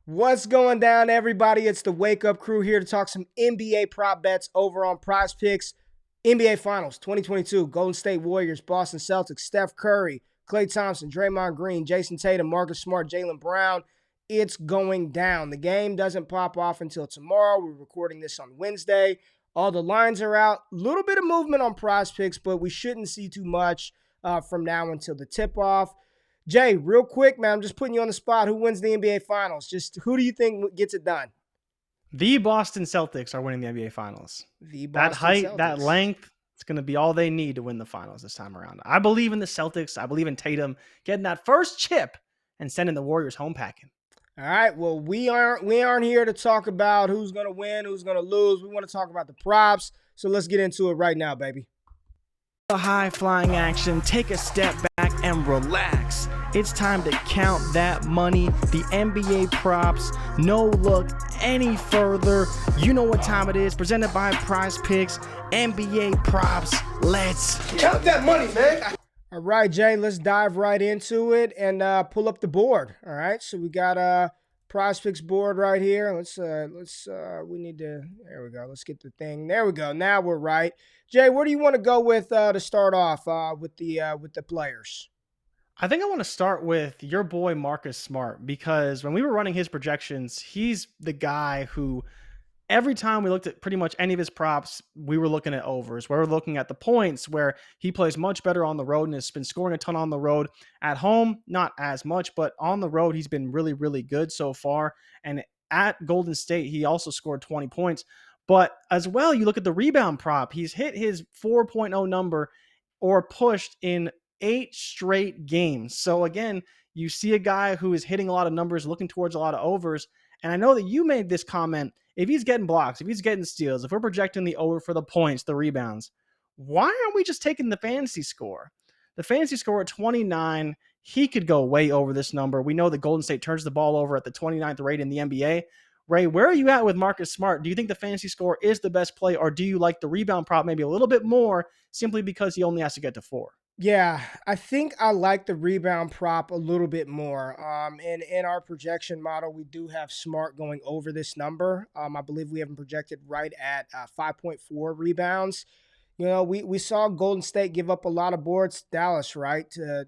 What's going down, everybody? It's the Wake Up Crew here to talk some NBA prop bets over on PrizePicks. NBA Finals 2022, Golden State Warriors, Boston Celtics, Steph Curry, Klay Thompson, Draymond Green, Jayson Tatum, Marcus Smart, Jaylen Brown. It's going down. The game doesn't pop off until tomorrow. We're recording this on Wednesday. All the lines are out. A little bit of movement on PrizePicks, but we shouldn't see too much from now until the tip-off. Jay, real quick, man, I'm just putting you on the spot. Who wins the NBA Finals? Just who do you think gets it done? The Boston Celtics are winning the NBA Finals. The That Boston height, that Celtics. length, it's going to be all they need to win the finals this time around. I believe in the Celtics. I believe in Tatum getting that first chip and sending the Warriors home packing. All right. Well, we aren't here to talk about who's going to win, who's going to lose. We want to talk about the props. So let's get into it right now, baby. The high flying action. Take a step back and relax. It's time to count that money. The NBA props. No look any further. You know what time it is. Presented by PrizePicks. NBA props. Let's count that money, man. All right, Jay, let's dive right into it and pull up the board. All right, so we got a PrizePicks board right here. We need to, there we go. Let's get the thing. There we go. Now we're right. Jay, where do you want to go with to start off with the players? I think I want to start with your boy Marcus Smart, because when we were running his projections, he's the guy who every time we looked at pretty much any of his props, we were looking at overs. We were looking at the points where he plays much better on the road and has been scoring a ton on the road. At home, not as much, but on the road, he's been really, really good so far. And at Golden State, he also scored 20 points. But as well, you look at the rebound prop, he's hit his 4.0 number or pushed in 8 straight games. So again, you see a guy who is hitting a lot of numbers, looking towards a lot of overs. And I know that you made this comment. If he's getting blocks, if he's getting steals, if we're projecting the over for the points, the rebounds, why aren't we just taking the fantasy score? The fantasy score at 29, he could go way over this number. We know that Golden State turns the ball over at the 29th rate in the NBA. Ray, where are you at with Marcus Smart? Do you think the fantasy score is the best play, or do you like the rebound prop maybe a little bit more simply because he only has to get to 4? Yeah, I think I like the rebound prop a little bit more. And in our projection model, we do have Smart going over this number. I believe we have him projected right at 5.4 rebounds. You know, we saw Golden State give up a lot of boards to Dallas, right? To,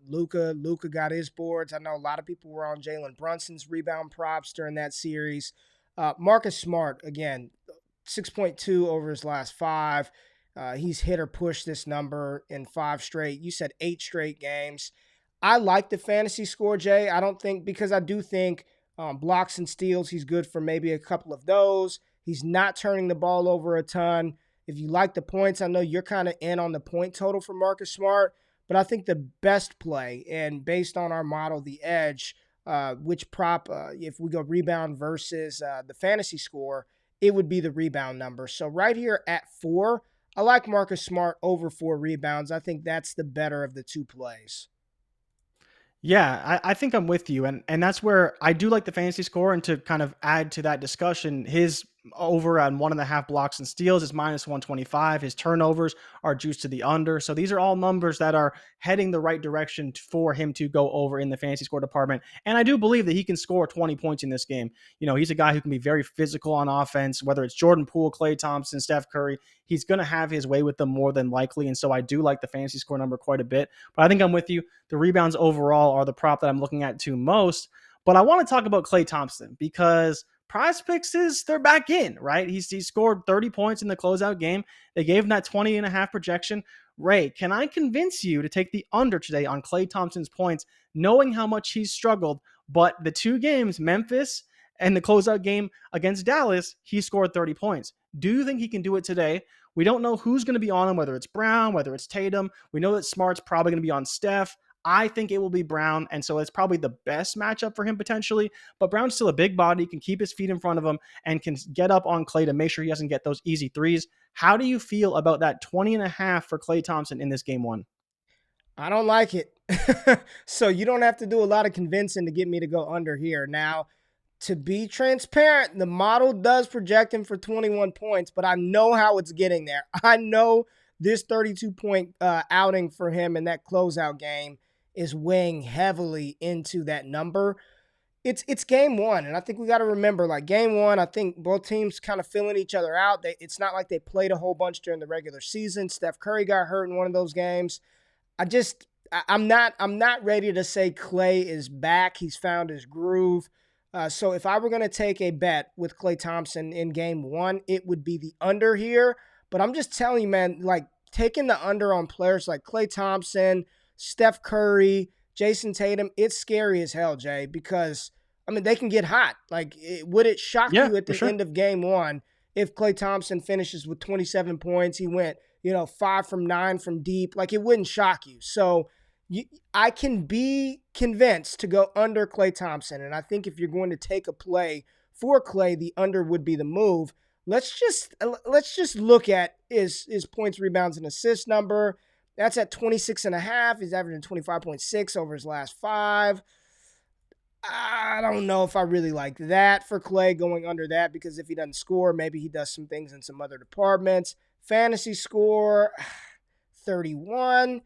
Luka. Luka got his boards. I know a lot of people were on Jalen Brunson's rebound props during that series. Marcus Smart, again, 6.2 over his last 5. He's hit or pushed this number in 5 straight. You said 8 straight games. I like the fantasy score, Jay. Because I do think blocks and steals, he's good for maybe a couple of those. He's not turning the ball over a ton. If you like the points, I know you're kind of in on the point total for Marcus Smart, but I think the best play, and based on our model, the edge, which prop, if we go rebound versus the fantasy score, it would be the rebound number. So right here at 4, I like Marcus Smart over 4 rebounds. I think that's the better of the 2 plays. Yeah, I think I'm with you. And that's where I do like the fantasy score. And to kind of add to that discussion, his over on 1.5 blocks and steals is minus 125. His turnovers are juiced to the under. So these are all numbers that are heading the right direction for him to go over in the fantasy score department. And I do believe that he can score 20 points in this game. You know, he's a guy who can be very physical on offense, whether it's Jordan Poole, Klay Thompson, Steph Curry. He's going to have his way with them more than likely. And so I do like the fantasy score number quite a bit. But I think I'm with you. The rebounds overall are the prop that I'm looking at to most. But I want to talk about Klay Thompson because PrizePicks they're back in, right? He scored 30 points in the closeout game. They gave him that 20.5 projection. Ray, can I convince you to take the under today on Klay Thompson's points, knowing how much he's struggled? But the 2 games, Memphis and the closeout game against Dallas, he scored 30 points. Do you think he can do it today? We don't know who's going to be on him, whether it's Brown, whether it's Tatum. We know that Smart's probably going to be on Steph. I think it will be Brown, and so it's probably the best matchup for him potentially. But Brown's still a big body, can keep his feet in front of him, and can get up on Klay to make sure he doesn't get those easy threes. How do you feel about that 20.5 for Klay Thompson in this game 1? I don't like it. So you don't have to do a lot of convincing to get me to go under here. Now, to be transparent, the model does project him for 21 points, but I know how it's getting there. I know this 32-point outing for him in that closeout game is weighing heavily into that number. It's game one, and I think we got to remember, like game one, I think both teams kind of filling each other out. It's not like they played a whole bunch during the regular season. Steph Curry got hurt in one of those games. I'm not ready to say Klay is back. He's found his groove. So if I were going to take a bet with Klay Thompson in game one, it would be the under here. But I'm just telling you, man, like taking the under on players like Klay Thompson, Steph Curry, Jayson Tatum, it's scary as hell, Jay, because I mean they can get hot. Like, would it shock Yeah, you at for the sure. end of game one if Klay Thompson finishes with 27 points? He went, 5 from 9 from deep. Like, it wouldn't shock you. So you, I can be convinced to go under Klay Thompson, and I think if you're going to take a play for Klay, the under would be the move. Let's just look at his points, rebounds, and assist number. That's at 26 and a half. He's averaging 25.6 over his last five. I don't know if I really like that for Klay going under that, because if he doesn't score, maybe he does some things in some other departments. Fantasy score 31.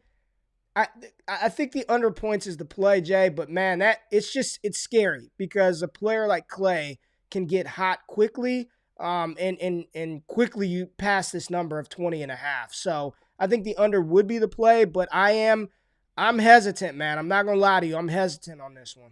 I I think the under points is the play, Jay. But man, it's scary because a player like Klay can get hot quickly, and quickly you pass this number of 20 and a half. So I think the under would be the play, but I'm hesitant, man. I'm not gonna lie to you. I'm hesitant on this one.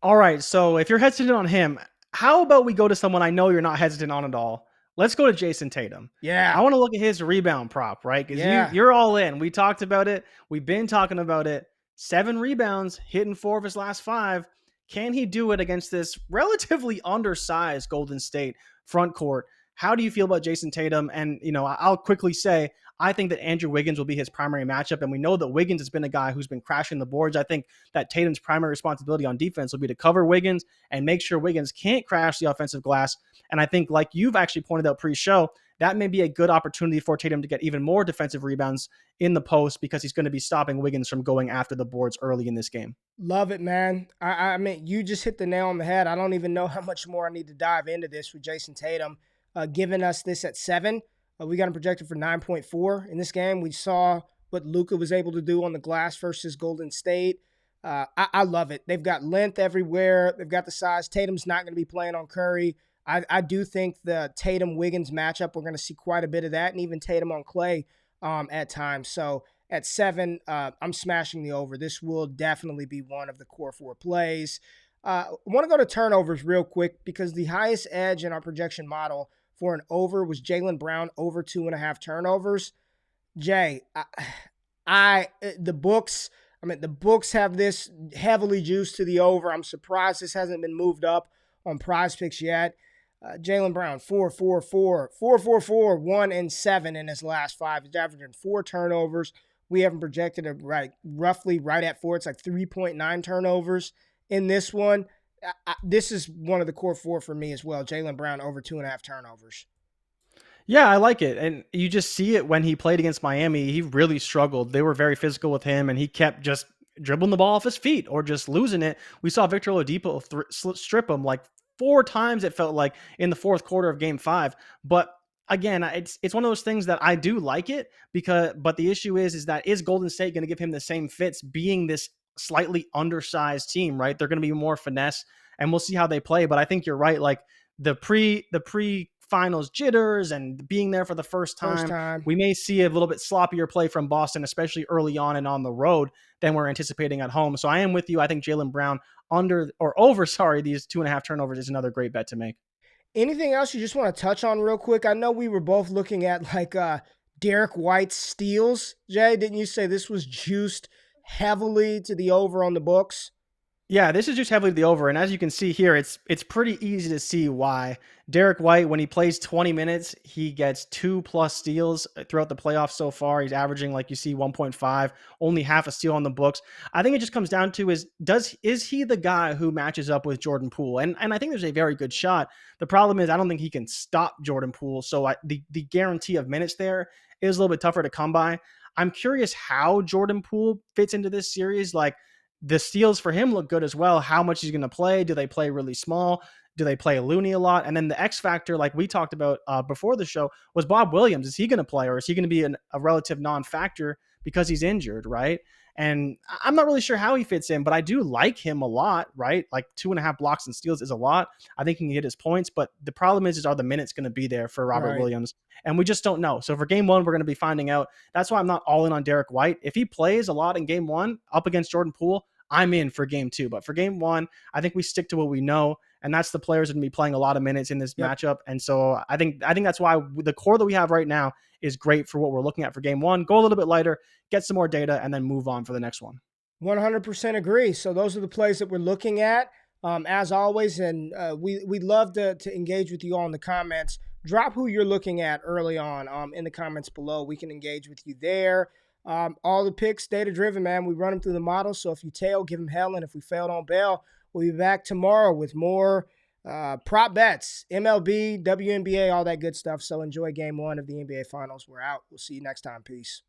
All right. So if you're hesitant on him, how about we go to someone I know you're not hesitant on at all? Let's go to Jayson Tatum. I Yeah, want to look at his rebound prop, right? Because yeah. you're all in. We talked about it. We've been talking about it. 7 rebounds, hitting 4 of his last 5. Can he do it against this relatively undersized Golden State front court? How do you feel about Jayson Tatum? And I'll quickly say I think that Andrew Wiggins will be his primary matchup, and we know that Wiggins has been a guy who's been crashing the boards. I think that Tatum's primary responsibility on defense will be to cover Wiggins and make sure Wiggins can't crash the offensive glass. And I think, like you've actually pointed out pre-show, that may be a good opportunity for Tatum to get even more defensive rebounds in the post because he's going to be stopping Wiggins from going after the boards early in this game. Love it, man. I mean, you just hit the nail on the head. I don't even know how much more I need to dive into this with Jayson Tatum, giving us this at 7. We got him projected for 9.4 in this game. We saw what Luka was able to do on the glass versus Golden State. I love it. They've got length everywhere. They've got the size. Tatum's not going to be playing on Curry. I do think the Tatum-Wiggins matchup, we're going to see quite a bit of that, and even Tatum on Klay at times. So at 7, I'm smashing the over. This will definitely be one of the core 4 plays. I want to go to turnovers real quick because the highest edge in our projection model for an over was Jaylen Brown over 2.5 turnovers. Jay, the books. I mean, the books have this heavily juiced to the over. I'm surprised this hasn't been moved up on Prize Picks yet. Jaylen Brown, 1 and 7 in his last 5. He's averaging 4 turnovers. We haven't projected it roughly right at 4. It's like 3.9 turnovers in this one. This is one of the core 4 for me as well. Jaylen Brown over 2.5 turnovers. Yeah, I like it. And you just see it when he played against Miami. He really struggled. They were very physical with him, and he kept just dribbling the ball off his feet or just losing it. We saw Victor Oladipo strip him like 4 times, it felt like, in the fourth quarter of game 5. But again, it's one of those things that I do like it but the issue is that is Golden State going to give him the same fits being this slightly undersized team, right? They're going to be more finesse, and we'll see how they play. But I think you're right. Like the pre finals jitters and being there for the first First time, time. we may see a little bit sloppier play from Boston, especially early on and on the road, than we're anticipating at home. So I am with you. I think Jaylen Brown under or over, sorry, these 2.5 turnovers is another great bet to make. Anything else you just want to touch on real quick? I know we were both looking at like Derrick White's steals. Jay, didn't you say this was juiced heavily to the over on the books? Yeah, this is just heavily the over, and as you can see here, it's pretty easy to see why. Derrick White, when he plays 20 minutes, he gets 2+ steals throughout the playoffs so far. He's averaging, like you see, 1.5, only half a steal on the books. I think it just comes down to is he the guy who matches up with Jordan Poole? And I think there's a very good shot. The problem is I don't think he can stop Jordan Poole, so the guarantee of minutes there is a little bit tougher to come by. I'm curious how Jordan Poole fits into this series. Like, the steals for him look good as well. How much he's going to play? Do they play really small? Do they play Looney a lot? And then the X factor, like we talked about before the show, was Bob Williams. Is he going to play, or is he going to be a relative non-factor because he's injured, right? And I'm not really sure how he fits in, but I do like him a lot, right? Like 2.5 blocks and steals is a lot. I think he can hit his points, but the problem is are the minutes going to be there for Robert Right. Williams? And we just don't know. So for game one, we're going to be finding out. That's why I'm not all in on Derrick White. If he plays a lot in game one up against Jordan Poole, I'm in for game two. But for game one, I think we stick to what we know, and that's the players that are going to be playing a lot of minutes in this Yep. matchup. And so I think that's why the core that we have right now is great for what we're looking at for game one. Go a little bit lighter, get some more data, and then move on for the next one. 100% agree. So those are the plays that we're looking at, as always, and we love to engage with you all in the comments. Drop who you're looking at early on in the comments below. We can engage with you there. All the picks, data driven, man. We run them through the model. So if you tail, give them hell, and if we fail, don't bail. We'll be back tomorrow with more prop bets, MLB, WNBA, all that good stuff. So enjoy game one of the NBA Finals. We're out. We'll see you next time. Peace.